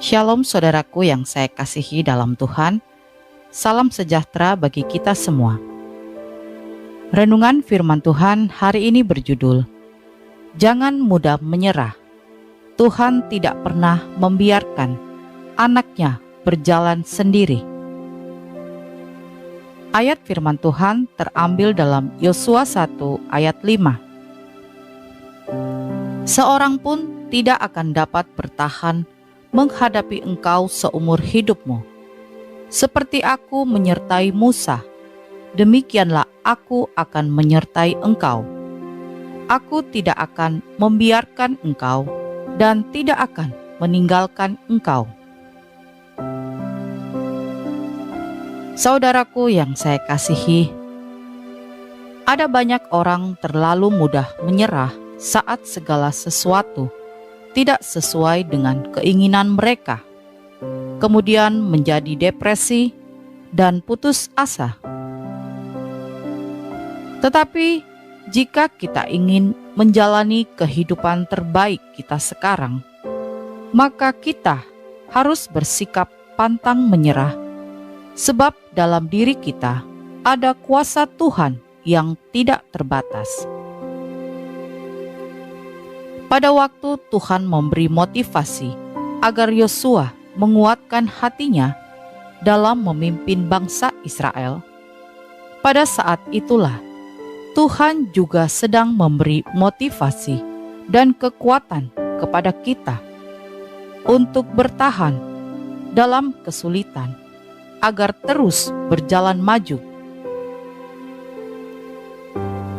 Shalom saudaraku yang saya kasihi dalam Tuhan. Salam sejahtera bagi kita semua. Renungan firman Tuhan hari ini berjudul, Jangan mudah menyerah. Tuhan tidak pernah membiarkan anaknya berjalan sendiri. Ayat firman Tuhan terambil dalam Yosua 1 ayat 5. Seorang pun tidak akan dapat bertahan menghadapi engkau seumur hidupmu. Seperti aku menyertai Musa, demikianlah aku akan menyertai engkau. Aku tidak akan membiarkan engkau dan tidak akan meninggalkan engkau. Saudaraku yang saya kasihi, ada banyak orang terlalu mudah menyerah saat segala sesuatu tidak sesuai dengan keinginan mereka, kemudian menjadi depresi dan putus asa. Tetapi jika kita ingin menjalani kehidupan terbaik kita sekarang, maka kita harus bersikap pantang menyerah, sebab dalam diri kita ada kuasa Tuhan yang tidak terbatas. Pada waktu Tuhan memberi motivasi agar Yosua menguatkan hatinya dalam memimpin bangsa Israel, pada saat itulah Tuhan juga sedang memberi motivasi dan kekuatan kepada kita untuk bertahan dalam kesulitan agar terus berjalan maju.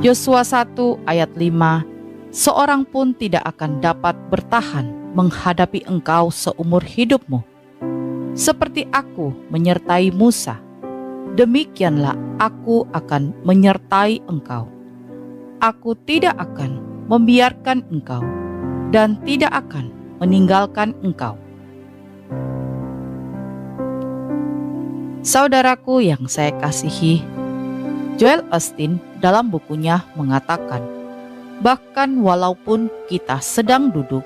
Yosua 1 ayat 5, seorang pun tidak akan dapat bertahan menghadapi engkau seumur hidupmu. Seperti aku menyertai Musa, demikianlah aku akan menyertai engkau. Aku tidak akan membiarkan engkau dan tidak akan meninggalkan engkau. Saudaraku yang saya kasihi, Joel Osteen dalam bukunya mengatakan, bahkan walaupun kita sedang duduk,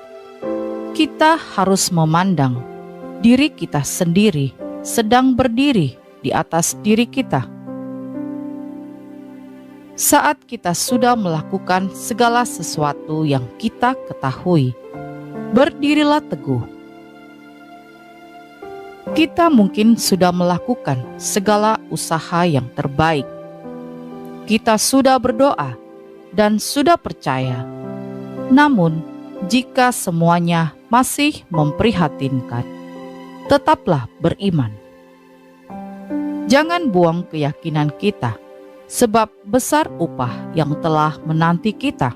kita harus memandang diri kita sendiri sedang berdiri di atas diri kita. Saat kita sudah melakukan segala sesuatu yang kita ketahui, berdirilah teguh. Kita mungkin sudah melakukan segala usaha yang terbaik. Kita sudah berdoa dan sudah percaya. Namun, jika semuanya masih memprihatinkan, tetaplah beriman. Jangan buang keyakinan kita, sebab besar upah yang telah menanti kita.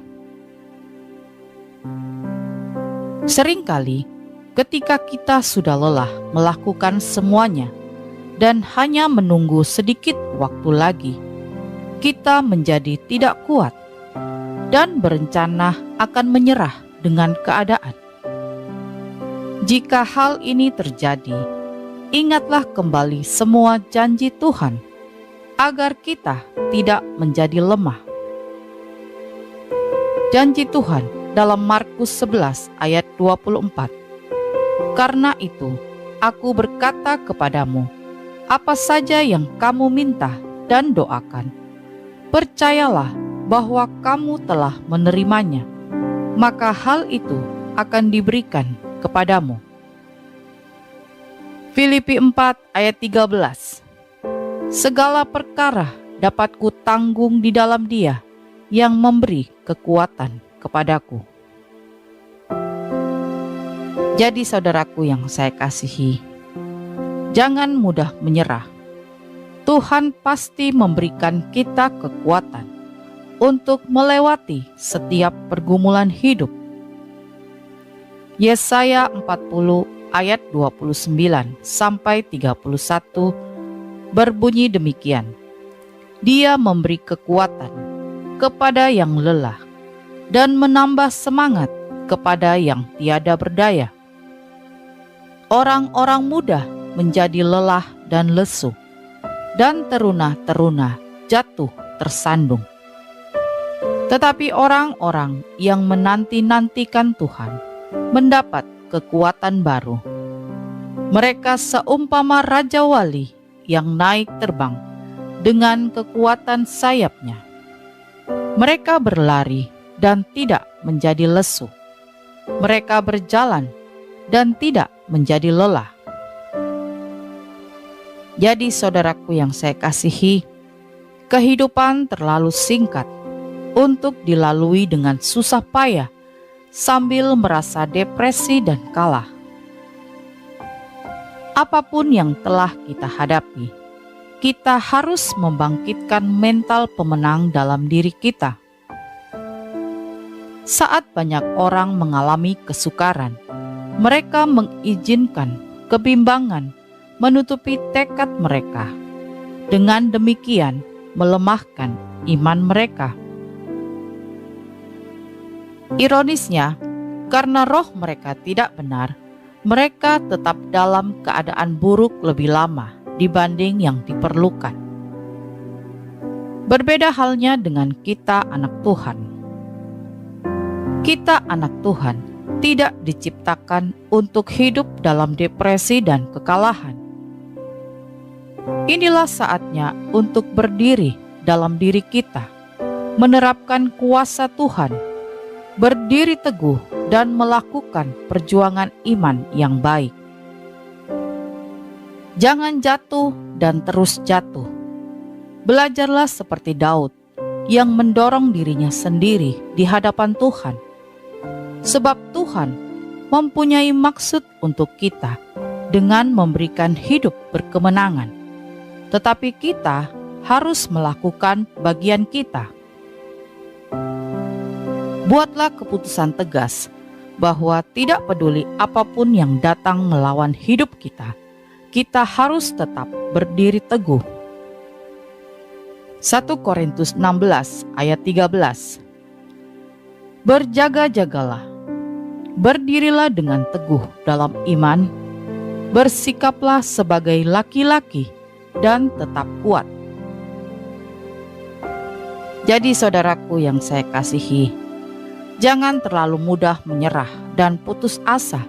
Seringkali, ketika kita sudah lelah melakukan semuanya dan hanya menunggu sedikit waktu lagi, kita menjadi tidak kuat dan berencana akan menyerah dengan keadaan. Jika hal ini terjadi, ingatlah kembali semua janji Tuhan, agar kita tidak menjadi lemah. Janji Tuhan dalam Markus 11 ayat 24. Karena itu, aku berkata kepadamu, apa saja yang kamu minta dan doakan, percayalah bahwa kamu telah menerimanya, maka hal itu akan diberikan kepadamu. Filipi 4 ayat 13. Segala perkara dapat kutanggung di dalam Dia yang memberi kekuatan kepadaku. Jadi saudaraku yang saya kasihi, jangan mudah menyerah. Tuhan pasti memberikan kita kekuatan untuk melewati setiap pergumulan hidup. Yesaya 40 ayat 29 sampai 31 berbunyi demikian. Dia memberi kekuatan kepada yang lelah dan menambah semangat kepada yang tiada berdaya. Orang-orang muda menjadi lelah dan lesu, dan teruna-teruna jatuh tersandung. Tetapi orang-orang yang menanti-nantikan Tuhan mendapat kekuatan baru. Mereka seumpama raja wali yang naik terbang dengan kekuatan sayapnya. Mereka berlari dan tidak menjadi lesu. Mereka berjalan dan tidak menjadi lelah. Jadi saudaraku yang saya kasihi, kehidupan terlalu singkat untuk dilalui dengan susah payah sambil merasa depresi dan kalah. Apapun yang telah kita hadapi, kita harus membangkitkan mental pemenang dalam diri kita. Saat banyak orang mengalami kesukaran, mereka mengizinkan kebimbangan menutupi tekad mereka. Dengan demikian, melemahkan iman mereka. Ironisnya, karena roh mereka tidak benar, mereka tetap dalam keadaan buruk lebih lama dibanding yang diperlukan. Berbeda halnya dengan kita anak Tuhan. Kita anak Tuhan tidak diciptakan untuk hidup dalam depresi dan kekalahan. Inilah saatnya untuk berdiri dalam diri kita, menerapkan kuasa Tuhan, berdiri teguh dan melakukan perjuangan iman yang baik. Jangan jatuh dan terus jatuh. Belajarlah seperti Daud yang mendorong dirinya sendiri di hadapan Tuhan. Sebab Tuhan mempunyai maksud untuk kita dengan memberikan hidup berkemenangan. Tetapi kita harus melakukan bagian kita. Buatlah keputusan tegas bahwa tidak peduli apapun yang datang melawan hidup kita, kita harus tetap berdiri teguh. 1 Korintus 16 ayat 13. Berjaga-jagalah, berdirilah dengan teguh dalam iman, bersikaplah sebagai laki-laki dan tetap kuat. Jadi saudaraku yang saya kasihi, jangan terlalu mudah menyerah dan putus asa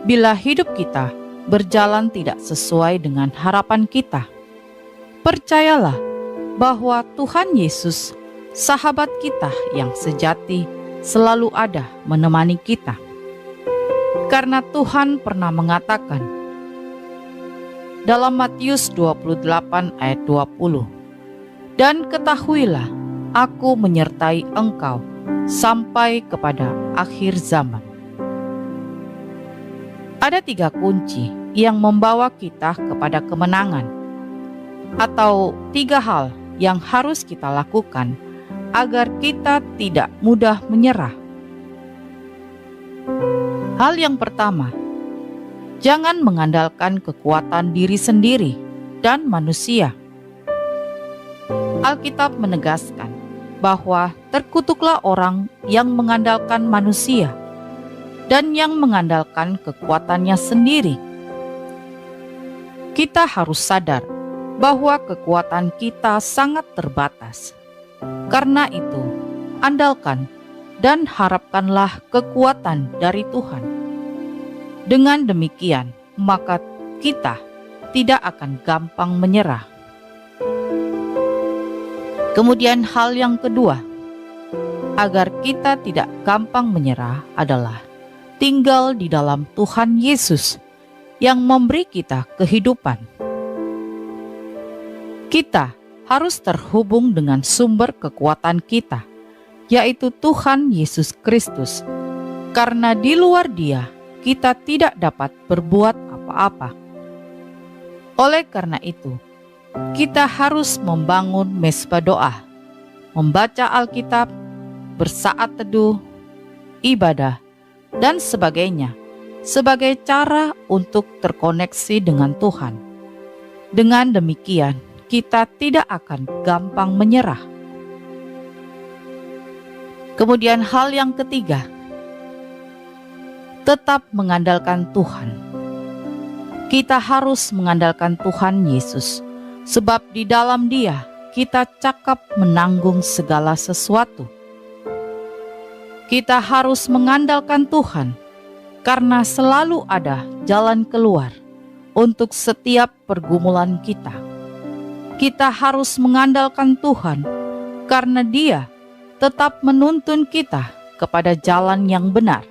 bila hidup kita berjalan tidak sesuai dengan harapan kita. Percayalah bahwa Tuhan Yesus, sahabat kita yang sejati, selalu ada menemani kita. Karena Tuhan pernah mengatakan dalam Matius 28 ayat 20, "Dan ketahuilah, aku menyertai engkau sampai kepada akhir zaman." Ada 3 kunci yang membawa kita kepada kemenangan, atau 3 hal yang harus kita lakukan agar kita tidak mudah menyerah. Hal yang pertama, jangan mengandalkan kekuatan diri sendiri dan manusia. Alkitab menegaskan bahwa terkutuklah orang yang mengandalkan manusia dan yang mengandalkan kekuatannya sendiri. Kita harus sadar bahwa kekuatan kita sangat terbatas. Karena itu, andalkan dan harapkanlah kekuatan dari Tuhan. Dengan demikian, maka kita tidak akan gampang menyerah. Kemudian hal yang kedua, agar kita tidak gampang menyerah adalah tinggal di dalam Tuhan Yesus yang memberi kita kehidupan. Kita harus terhubung dengan sumber kekuatan kita, yaitu Tuhan Yesus Kristus. Karena di luar Dia, kita tidak dapat berbuat apa-apa. Oleh karena itu, kita harus membangun mezbah doa, membaca Alkitab, bersaat teduh, ibadah, dan sebagainya, sebagai cara untuk terkoneksi dengan Tuhan. Dengan demikian, kita tidak akan gampang menyerah. Kemudian hal yang ketiga, tetap mengandalkan Tuhan. Kita harus mengandalkan Tuhan Yesus, sebab di dalam Dia kita cakap menanggung segala sesuatu. Kita harus mengandalkan Tuhan, karena selalu ada jalan keluar untuk setiap pergumulan kita. Kita harus mengandalkan Tuhan karena Dia tetap menuntun kita kepada jalan yang benar,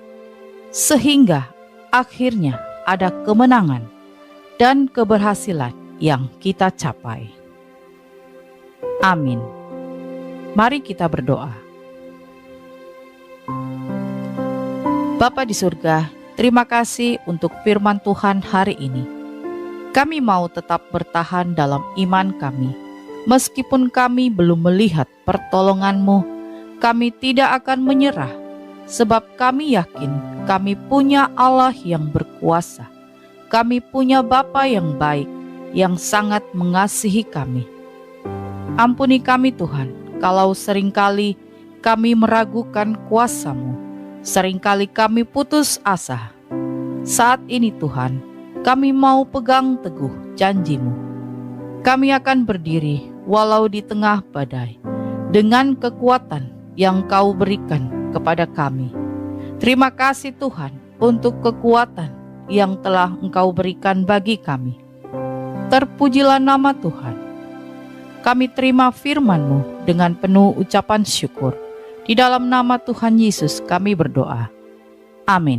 sehingga akhirnya ada kemenangan dan keberhasilan yang kita capai. Amin. Mari kita berdoa. Bapa di surga, terima kasih untuk firman Tuhan hari ini. Kami mau tetap bertahan dalam iman kami. Meskipun kami belum melihat pertolongan-Mu, kami tidak akan menyerah, sebab kami yakin kami punya Allah yang berkuasa. Kami punya Bapa yang baik, yang sangat mengasihi kami. Ampuni kami Tuhan, kalau seringkali kami meragukan kuasa-Mu, seringkali kami putus asa. Saat ini Tuhan, kami mau pegang teguh janji-Mu. Kami akan berdiri walau di tengah badai, dengan kekuatan yang Kau berikan kepada kami. Terima kasih Tuhan untuk kekuatan yang telah Engkau berikan bagi kami. Terpujilah nama Tuhan. Kami terima firman-Mu dengan penuh ucapan syukur. Di dalam nama Tuhan Yesus kami berdoa. Amin.